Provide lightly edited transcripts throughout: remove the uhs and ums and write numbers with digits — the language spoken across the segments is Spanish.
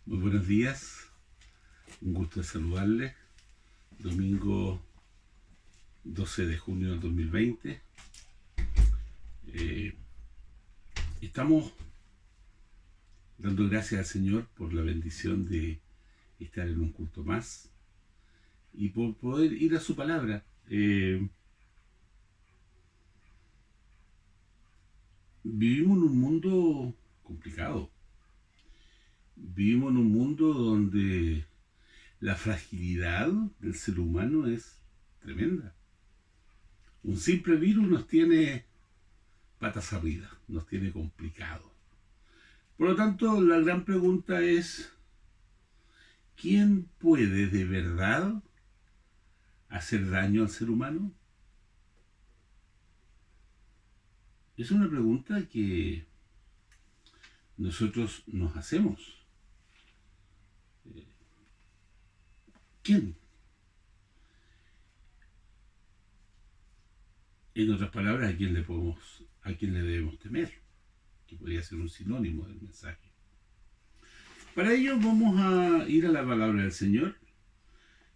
Muy buenos días, un gusto de saludarles. Domingo 12 de junio del 2020. Eh, Estamos dando gracias al Señor por la bendición de estar en un culto más y por poder ir a su palabra. Vivimos en un mundo complicado. Vivimos en un mundo donde la fragilidad del ser humano es tremenda. Un simple virus nos tiene patas arriba, nos tiene complicados. Por lo tanto, la gran pregunta es, ¿quién puede de verdad hacer daño al ser humano? Es una pregunta que nosotros nos hacemos. ¿Quién? En otras palabras, a quién le debemos temer? Que podría ser un sinónimo del mensaje. Para ello vamos a ir a la palabra del Señor,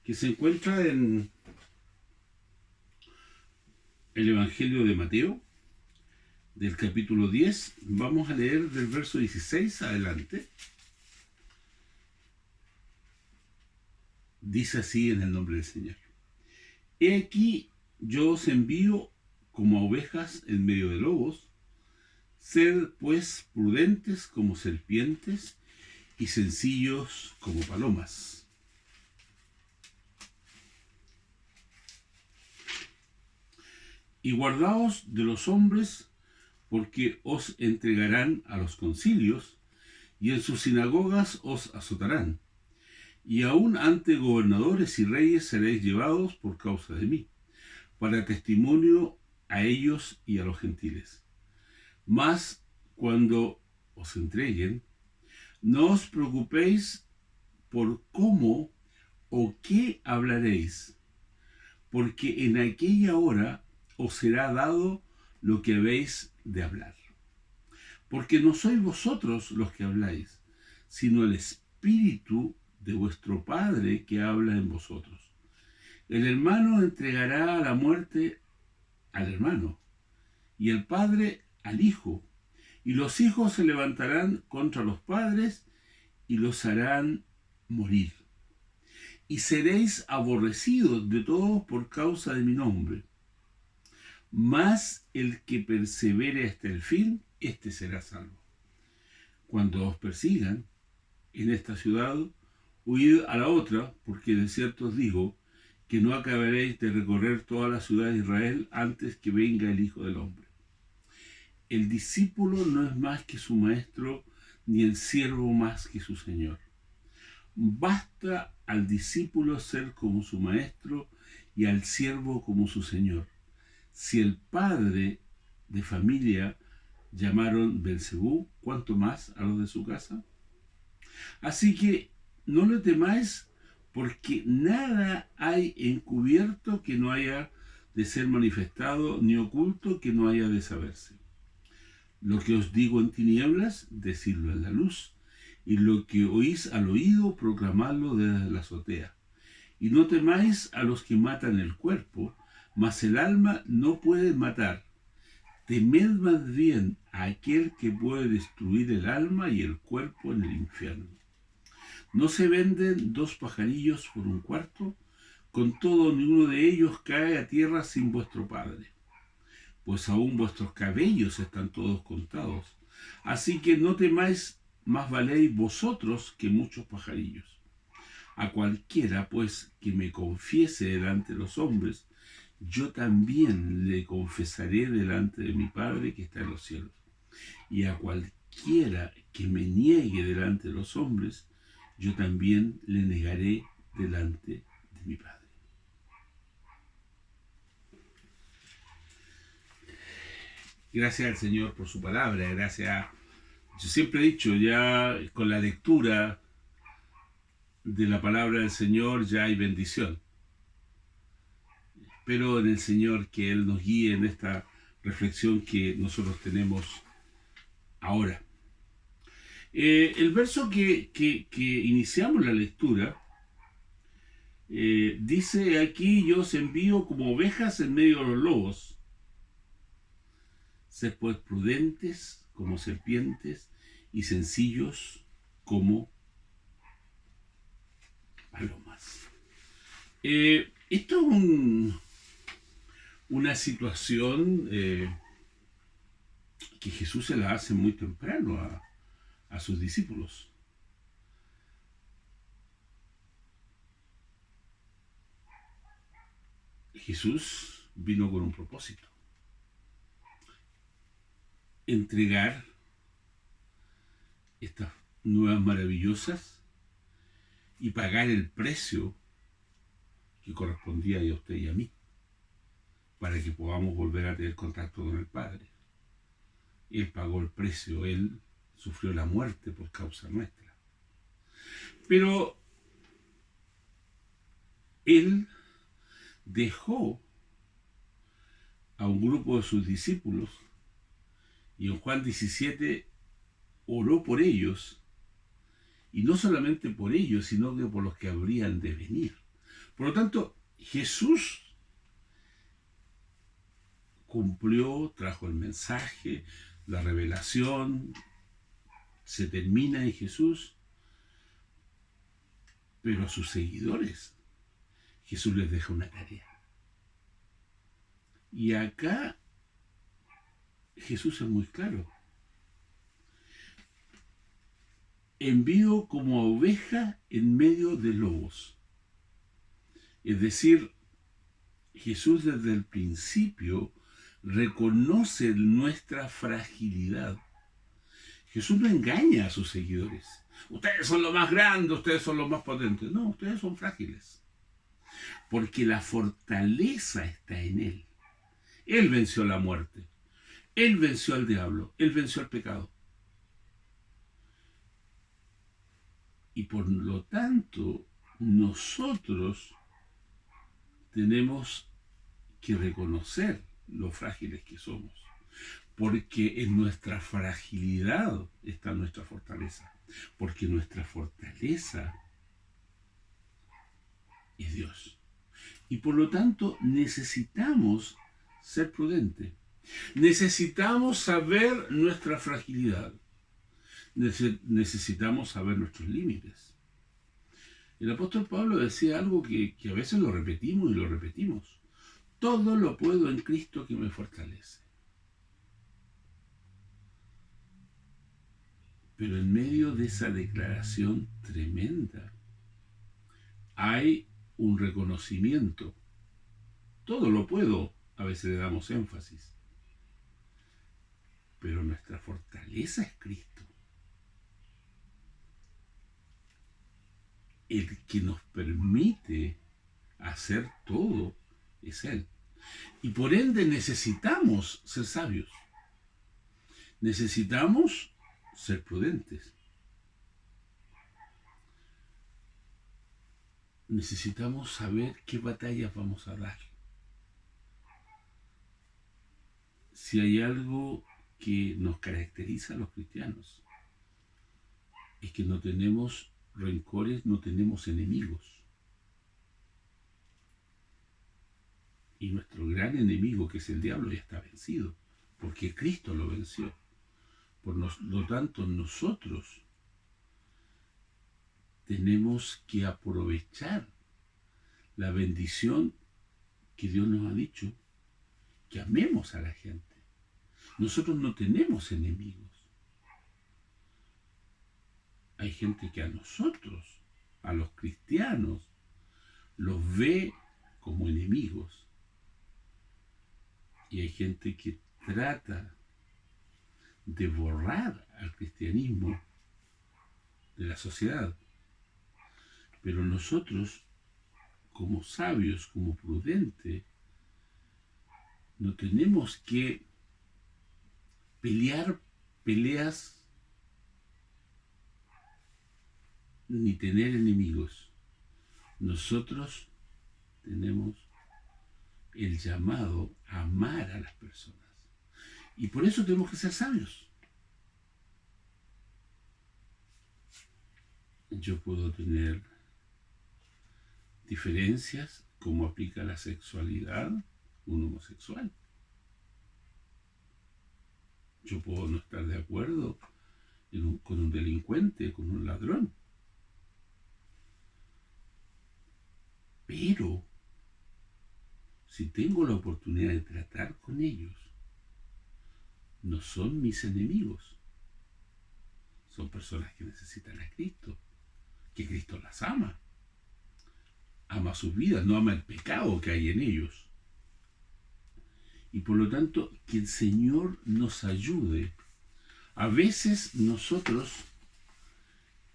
que se encuentra en el Evangelio de Mateo, del capítulo 10. Vamos a leer del verso 16 adelante. Dice así en el nombre del Señor: He aquí, yo os envío como a ovejas en medio de lobos. Sed pues prudentes como serpientes y sencillos como palomas. Y guardaos de los hombres, porque os entregarán a los concilios, y en sus sinagogas os azotarán. Y aun ante gobernadores y reyes seréis llevados por causa de mí, para testimonio a ellos y a los gentiles. Mas cuando os entreguen, no os preocupéis por cómo o qué hablaréis, porque en aquella hora os será dado lo que habéis de hablar. Porque no sois vosotros los que habláis, sino el Espíritu de vuestro Padre que habla en vosotros. El hermano entregará a la muerte al hermano, y el padre al hijo, y los hijos se levantarán contra los padres y los harán morir. Y seréis aborrecidos de todos por causa de mi nombre. Mas el que persevere hasta el fin, éste será salvo. Cuando os persigan en esta ciudad, huid a la otra, porque de cierto os digo que no acabaréis de recorrer toda la ciudad de Israel antes que venga el Hijo del Hombre. El discípulo no es más que su maestro, ni el siervo más que su señor. Basta al discípulo ser como su maestro y al siervo como su señor. Si el padre de familia llamaron Belcebú, ¿cuánto más a los de su casa? Así que no le temáis, porque nada hay encubierto que no haya de ser manifestado, ni oculto que no haya de saberse. Lo que os digo en tinieblas, decidlo en la luz, y lo que oís al oído, proclamadlo desde la azotea. Y no temáis a los que matan el cuerpo, mas el alma no puede matar. Temed más bien a aquel que puede destruir el alma y el cuerpo en el infierno. ¿No se venden 2 pajarillos por un cuarto? Con todo, ninguno de ellos cae a tierra sin vuestro Padre. Pues aún vuestros cabellos están todos contados. Así que no temáis, más valéis vosotros que muchos pajarillos. A cualquiera, pues, que me confiese delante de los hombres, yo también le confesaré delante de mi Padre que está en los cielos. Y a cualquiera que me niegue delante de los hombres, yo también le negaré delante de mi Padre. Gracias al Señor por su palabra, gracias. Yo siempre he dicho, ya con la lectura de la palabra del Señor ya hay bendición. Espero en el Señor que Él nos guíe en esta reflexión que nosotros tenemos ahora. El verso que iniciamos la lectura dice aquí: yo os envío como ovejas en medio de los lobos. Sed pues prudentes como serpientes y sencillos como palomas. Esto es una situación que Jesús se la hace muy temprano a sus discípulos. Jesús vino con un propósito: entregar estas nuevas maravillosas y pagar el precio que correspondía a usted y a mí, para que podamos volver a tener contacto con el Padre. Él pagó el precio, Él sufrió la muerte por causa nuestra. Pero Él dejó a un grupo de sus discípulos y en Juan 17 oró por ellos, y no solamente por ellos, sino que por los que habrían de venir. Por lo tanto, Jesús cumplió, trajo el mensaje, la revelación, se termina en Jesús, pero a sus seguidores Jesús les deja una tarea. Y acá Jesús es muy claro: envío como oveja en medio de lobos. Es decir, Jesús desde el principio reconoce nuestra fragilidad. Jesús no engaña a sus seguidores: ustedes son los más grandes, ustedes son los más potentes. No, ustedes son frágiles, porque la fortaleza está en Él. Él venció la muerte, Él venció al diablo, Él venció el pecado. Y por lo tanto, nosotros tenemos que reconocer lo frágiles que somos, porque en nuestra fragilidad está nuestra fortaleza, porque nuestra fortaleza es Dios. Y por lo tanto necesitamos ser prudentes, necesitamos saber nuestra fragilidad, necesitamos saber nuestros límites. El apóstol Pablo decía algo que a veces lo repetimos y lo repetimos: todo lo puedo en Cristo que me fortalece. Pero en medio de esa declaración tremenda hay un reconocimiento. Todo lo puedo, a veces le damos énfasis, pero nuestra fortaleza es Cristo. El que nos permite hacer todo es Él. Y por ende necesitamos ser sabios. Necesitamos ser prudentes. Necesitamos saber qué batallas vamos a dar. Si hay algo que nos caracteriza a los cristianos, es que no tenemos rencores, no tenemos enemigos. Y nuestro gran enemigo, que es el diablo, ya está vencido, porque Cristo lo venció. Por lo tanto, nosotros tenemos que aprovechar la bendición que Dios nos ha dicho, que amemos a la gente. Nosotros no tenemos enemigos. Hay gente que a nosotros, a los cristianos, los ve como enemigos. Y hay gente que trata de borrar al cristianismo de la sociedad. Pero nosotros, como sabios, como prudentes, no tenemos que pelear peleas ni tener enemigos. Nosotros tenemos el llamado a amar a las personas. Y por eso tenemos que ser sabios. yo puedo tener diferencias como aplica la sexualidad un homosexual. Yo puedo no estar de acuerdo con un delincuente, con un ladrón. Pero si tengo la oportunidad de tratar con ellos, no son mis enemigos. Son personas que necesitan a Cristo, que Cristo las ama. Ama sus vidas, no ama el pecado que hay en ellos. Y por lo tanto, que el Señor nos ayude. A veces nosotros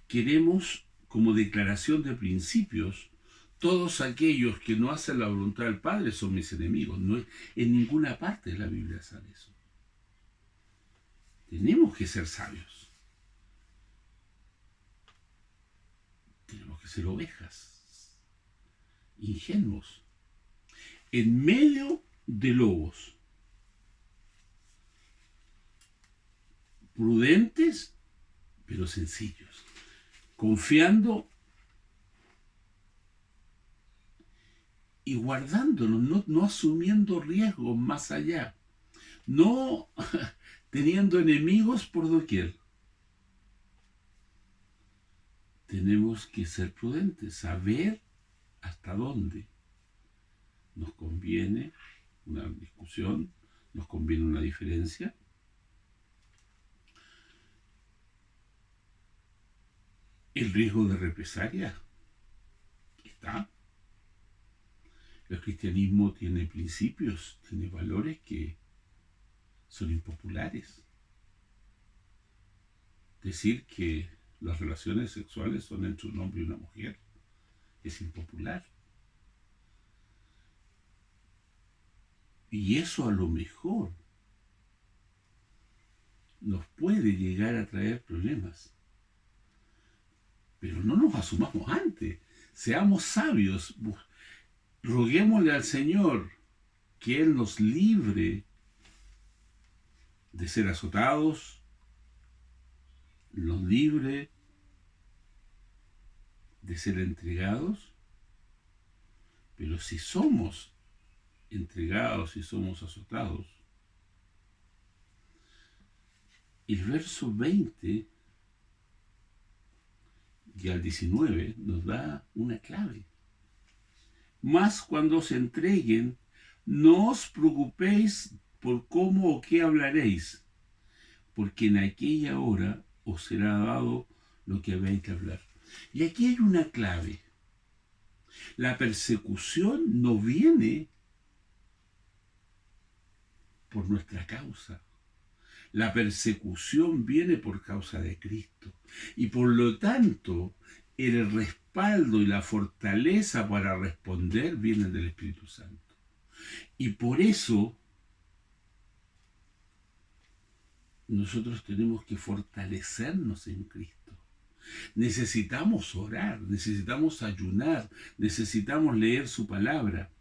queremos, como declaración de principios, todos aquellos que no hacen la voluntad del Padre son mis enemigos. No, en ninguna parte de la Biblia sale eso. Tenemos que ser sabios. Tenemos que ser ovejas, ingenuos, en medio de lobos, prudentes pero sencillos, confiando y guardándonos, no asumiendo riesgos más allá, no teniendo enemigos por doquier. Tenemos que ser prudentes, saber hasta dónde nos conviene una discusión, nos conviene una diferencia. El riesgo de represalia está. El cristianismo tiene principios, tiene valores que son impopulares. Decir que las relaciones sexuales son entre un hombre y una mujer es impopular. Y eso a lo mejor nos puede llegar a traer problemas. Pero no nos asumamos antes. Seamos sabios. Roguémosle al Señor que Él nos libre de ser azotados, nos libre de ser entregados. Pero si somos entregados y somos azotados, el verso 20 y al 19 nos da una clave. Mas cuando os entreguen, no os preocupéis por cómo o qué hablaréis, porque en aquella hora os será dado lo que habéis de hablar. Y aquí hay una clave. La persecución no viene por nuestra causa. La persecución viene por causa de Cristo. Y por lo tanto, el respaldo y la fortaleza para responder vienen del Espíritu Santo. Y por eso nosotros tenemos que fortalecernos en Cristo. Necesitamos orar, necesitamos ayunar, necesitamos leer su palabra.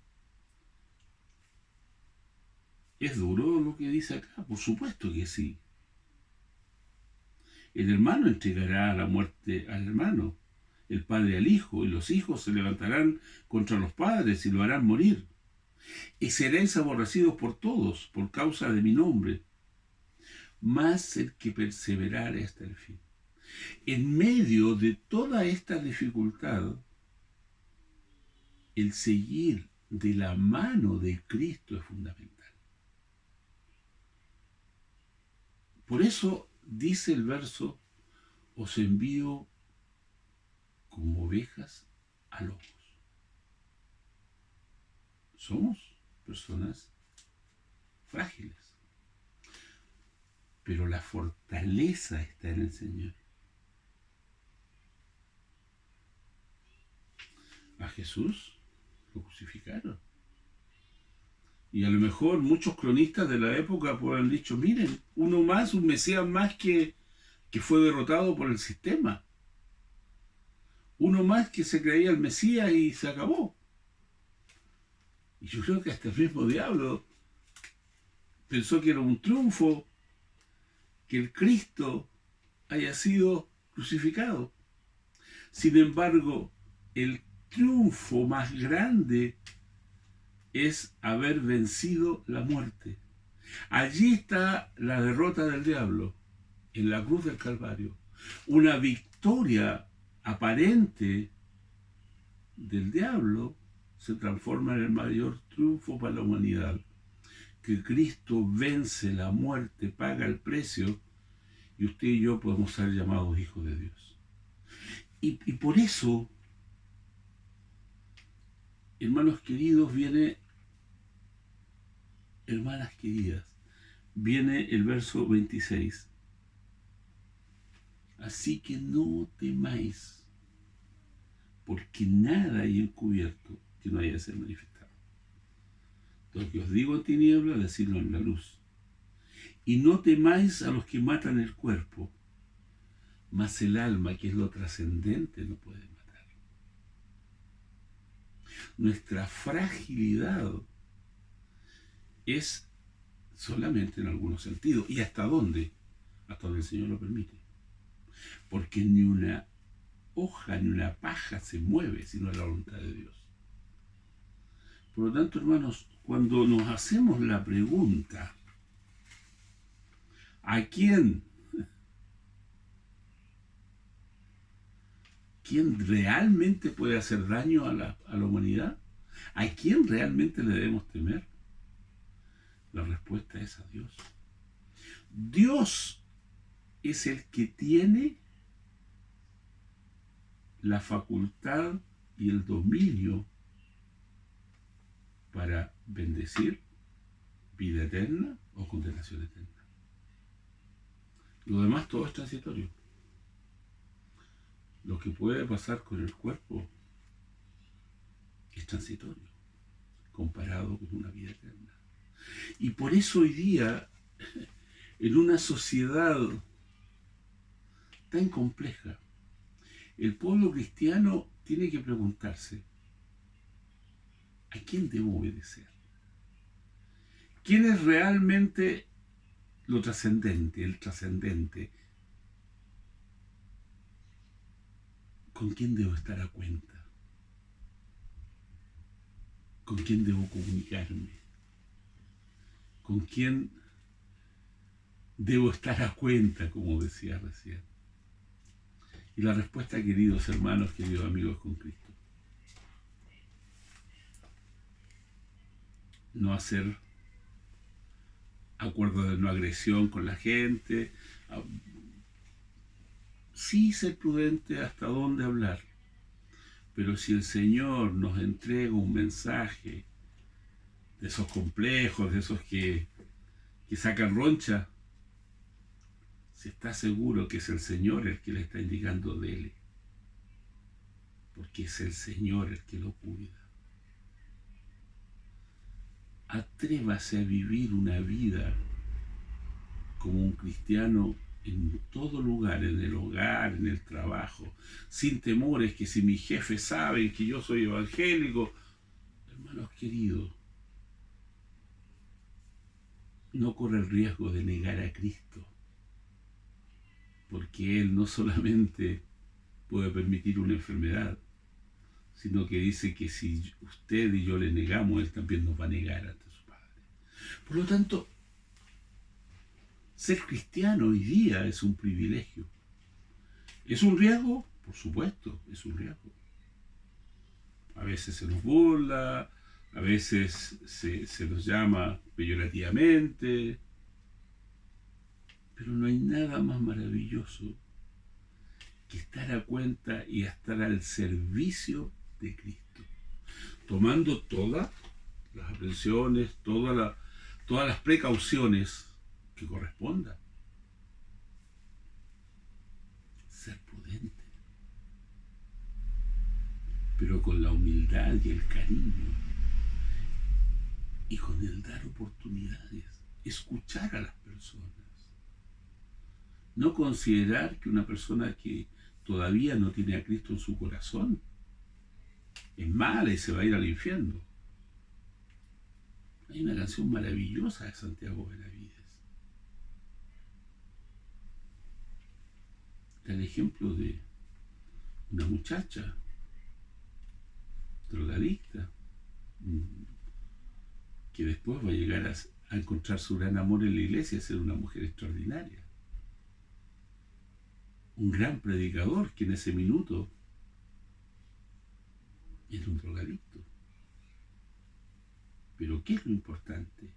¿Es duro lo que dice acá? Por supuesto que sí. El hermano entregará a la muerte al hermano, el padre al hijo, y los hijos se levantarán contra los padres y lo harán morir. Y seréis aborrecidos por todos, por causa de mi nombre. Mas el que perseverare hasta el fin. En medio de toda esta dificultad, el seguir de la mano de Cristo es fundamental. Por eso dice el verso, os envío como ovejas a lobos. Somos personas frágiles, pero la fortaleza está en el Señor. A Jesús lo crucificaron. Y a lo mejor muchos cronistas de la época haber dicho, miren, uno más, un Mesías más que fue derrotado por el sistema. Uno más que se creía el Mesías y se acabó. Y yo creo que hasta el mismo diablo pensó que era un triunfo que el Cristo haya sido crucificado. Sin embargo, el triunfo más grande es haber vencido la muerte. Allí está la derrota del diablo, en la cruz del Calvario. Una victoria aparente del diablo se transforma en el mayor triunfo para la humanidad. Que Cristo vence la muerte, paga el precio, y usted y yo podemos ser llamados hijos de Dios. Y por eso, hermanos queridos, hermanas queridas, viene el verso 26. Así que no temáis, porque nada hay encubierto que no haya de ser manifestado. Lo que os digo en tinieblas, decidlo en la luz. Y no temáis a los que matan el cuerpo, mas el alma, que es lo trascendente, no puede matar. Nuestra fragilidad es solamente en algunos sentidos. ¿Y hasta dónde? Hasta donde el Señor lo permite. Porque ni una hoja ni una paja se mueve sino la voluntad de Dios. Por lo tanto, hermanos, cuando nos hacemos la pregunta, ¿a quién realmente puede hacer daño a la humanidad? ¿A quién realmente le debemos temer? La respuesta es a Dios. Dios es el que tiene la facultad y el dominio para bendecir vida eterna o condenación eterna. Lo demás todo es transitorio. Lo que puede pasar con el cuerpo es transitorio comparado con una vida eterna. Y por eso hoy día, en una sociedad tan compleja, el pueblo cristiano tiene que preguntarse, ¿a quién debo obedecer? ¿Quién es realmente lo trascendente, el trascendente? ¿Con quién debo estar a cuenta? ¿Con quién debo comunicarme? ¿Con quién debo estar a cuenta, como decía recién? Y la respuesta, queridos hermanos, queridos amigos, con Cristo. No hacer acuerdos de no agresión con la gente. Sí ser prudente hasta dónde hablar. Pero si el Señor nos entrega un mensaje de esos complejos, de esos que sacan roncha, si está seguro que es el Señor el que le está indicando, dele. Porque es el Señor el que lo cuida. Atrévase a vivir una vida como un cristiano en todo lugar, en el hogar, en el trabajo, sin temores que si mi jefe sabe que yo soy evangélico. Hermanos queridos, no corre el riesgo de negar a Cristo, porque Él no solamente puede permitir una enfermedad, sino que dice que si usted y yo le negamos, Él también nos va a negar ante su Padre. Por lo tanto, ser cristiano hoy día es un privilegio. ¿Es un riesgo? Por supuesto, es un riesgo. A veces se nos burla, a veces se nos llama peyorativamente, pero no hay nada más maravilloso que estar a cuenta y estar al servicio de Cristo, tomando todas las aprehensiones, todas las precauciones que correspondan. Ser prudente, pero con la humildad y el cariño, y con el dar oportunidades, escuchar a las personas. No considerar que una persona que todavía no tiene a Cristo en su corazón es mala y se va a ir al infierno. Hay una canción maravillosa de Santiago Benavides. El ejemplo de una muchacha drogadicta, que después va a llegar a encontrar su gran amor en la iglesia, a ser una mujer extraordinaria. Un gran predicador que en ese minuto era un drogadicto. Pero ¿qué es lo importante?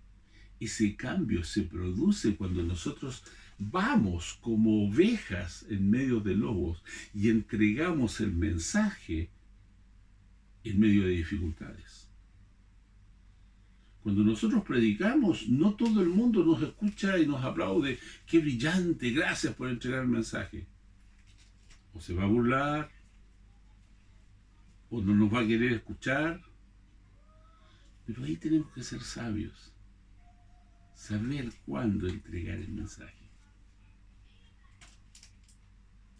Ese cambio se produce cuando nosotros vamos como ovejas en medio de lobos y entregamos el mensaje en medio de dificultades. Cuando nosotros predicamos, no todo el mundo nos escucha y nos aplaude. ¡Qué brillante! Gracias por entregar el mensaje. O se va a burlar, o no nos va a querer escuchar. Pero ahí tenemos que ser sabios. Saber cuándo entregar el mensaje.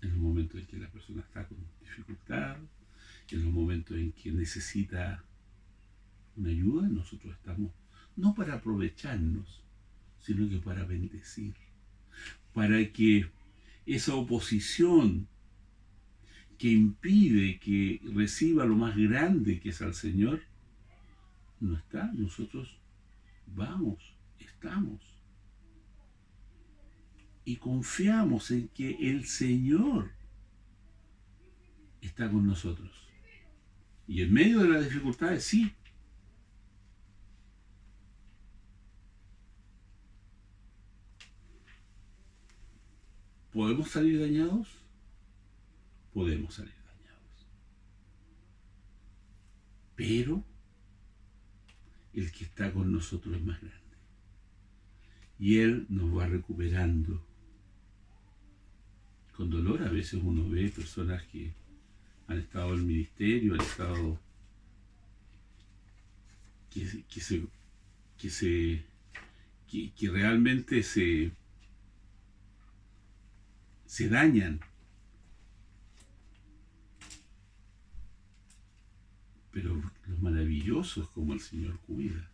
En los momentos en que la persona está con dificultad, en los momentos en que necesita una ayuda, nosotros estamos no para aprovecharnos, sino que para bendecir, para que esa oposición que impide que reciba lo más grande que es al Señor, no está. Nosotros vamos, estamos. Y confiamos en que el Señor está con nosotros. Y en medio de las dificultades, sí. ¿Podemos salir dañados? Podemos salir dañados. Pero el que está con nosotros es más grande. Y Él nos va recuperando. Con dolor a veces uno ve personas que han estado en el ministerio, han estado que realmente se dañan. Pero lo maravilloso es cómo el Señor cuida.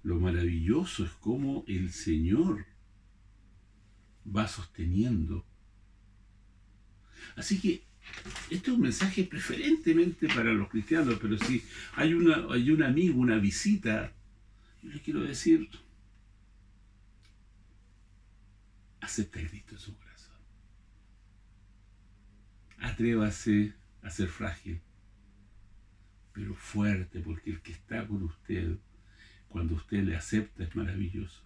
Lo maravilloso es cómo el Señor va sosteniendo. Así que este es un mensaje preferentemente para los cristianos, pero si hay un amigo, una visita, yo le quiero decir, acepta a Cristo en su corazón. Atrévase a ser frágil, pero fuerte, porque el que está con usted, cuando usted le acepta, es maravilloso.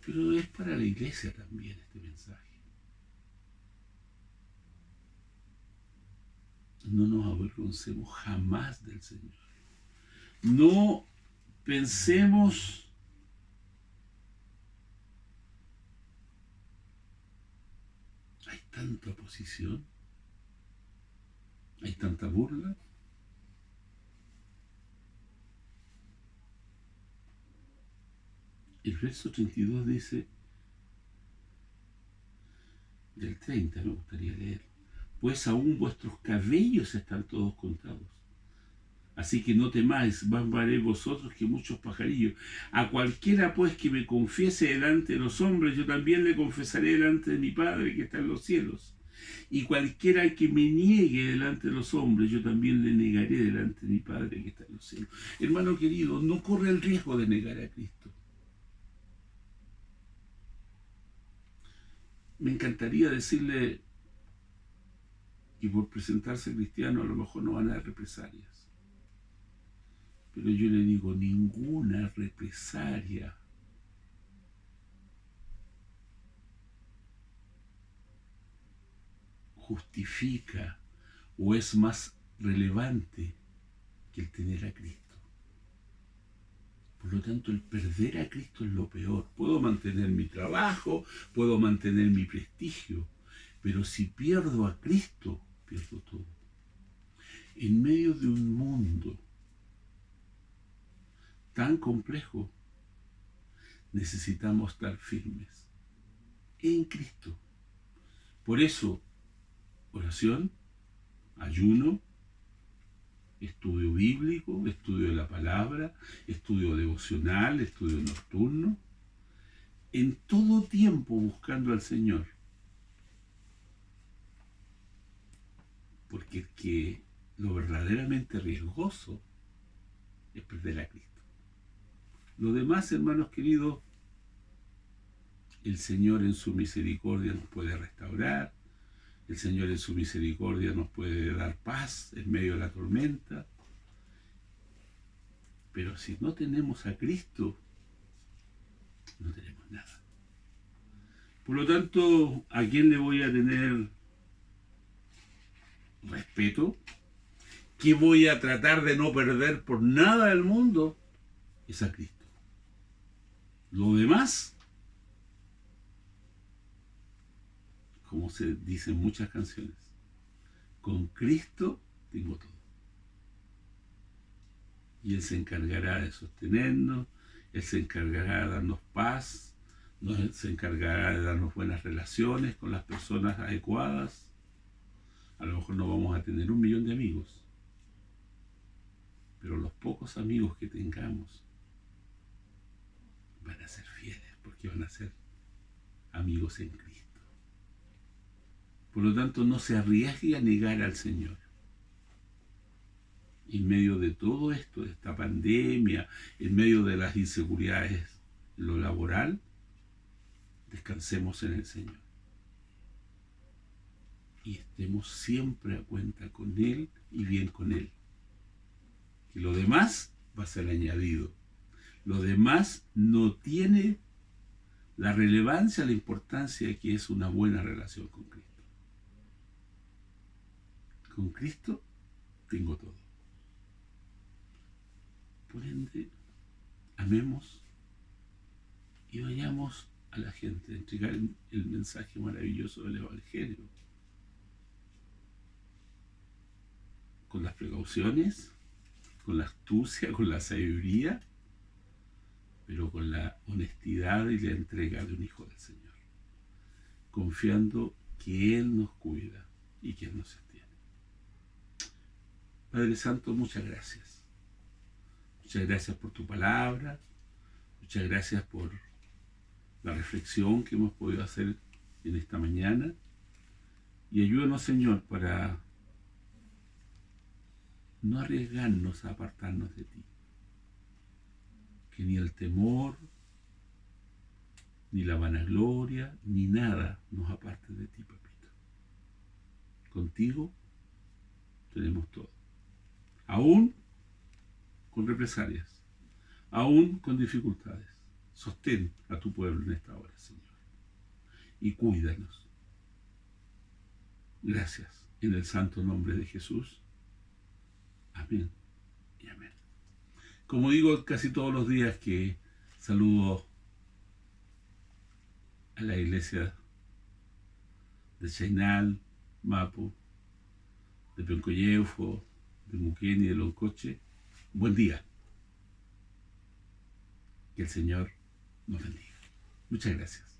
Pero es para la iglesia también este mensaje. No nos avergoncemos jamás del Señor. No pensemos hay tanta oposición, hay tanta burla. El verso 32 dice, del 30 me gustaría leer, pues aún vuestros cabellos están todos contados. Así que no temáis, más valéis vosotros que muchos pajarillos. A cualquiera pues que me confiese delante de los hombres, yo también le confesaré delante de mi Padre que está en los cielos. Y cualquiera que me niegue delante de los hombres, yo también le negaré delante de mi Padre que está en los cielos. Hermano querido, no corre el riesgo de negar a Cristo. Me encantaría decirle que por presentarse cristiano a lo mejor no van a haber represalias. Pero yo le digo, ninguna represalia justifica o es más relevante que el tener a Cristo. Por lo tanto, el perder a Cristo es lo peor. Puedo mantener mi trabajo, puedo mantener mi prestigio, pero si pierdo a Cristo, pierdo todo. En medio de un mundo tan complejo, necesitamos estar firmes en Cristo. Por eso, oración, ayuno, estudio bíblico, estudio de la palabra, estudio devocional, estudio nocturno, en todo tiempo buscando al Señor. Porque lo verdaderamente riesgoso es perder a Cristo. Lo demás, hermanos queridos, el Señor en su misericordia nos puede restaurar, el Señor en su misericordia nos puede dar paz en medio de la tormenta, pero si no tenemos a Cristo, no tenemos nada. Por lo tanto, ¿a quién le voy a tener respeto? ¿Qué voy a tratar de no perder por nada del mundo? Es a Cristo. Lo demás, como se dice en muchas canciones, con Cristo tengo todo. Y Él se encargará de sostenernos, Él se encargará de darnos paz, se encargará de darnos buenas relaciones con las personas adecuadas. A lo mejor no vamos a tener 1 millón de amigos, pero los pocos amigos que tengamos van a ser fieles, porque van a ser amigos en Cristo. Por lo tanto, no se arriesgue a negar al Señor. En medio de todo esto, de esta pandemia, en medio de las inseguridades en lo laboral, descansemos en el Señor. Y estemos siempre a cuenta con Él y bien con Él. Que lo demás va a ser añadido. Lo demás no tiene la relevancia, la importancia que es una buena relación con Cristo. Con Cristo tengo todo. Por ende, amemos y vayamos a la gente a entregar el mensaje maravilloso del Evangelio. Con las precauciones, con la astucia, con la sabiduría, pero con la honestidad y la entrega de un hijo del Señor, confiando que Él nos cuida y que Él nos sostiene. Padre Santo, muchas gracias. Muchas gracias por tu palabra, muchas gracias por la reflexión que hemos podido hacer en esta mañana, y ayúdanos, Señor, para no arriesgarnos a apartarnos de ti. Que ni el temor, ni la vanagloria, ni nada nos aparte de ti, papito. Contigo tenemos todo. Aún con represalias, aún con dificultades. Sostén a tu pueblo en esta hora, Señor. Y cuídanos. Gracias. En el santo nombre de Jesús. Amén y amén. Como digo casi todos los días que saludo a la iglesia de Chainal, Mapu, de Pencoyeuco, de Muquén y de Loncoche, buen día. Que el Señor nos bendiga. Muchas gracias.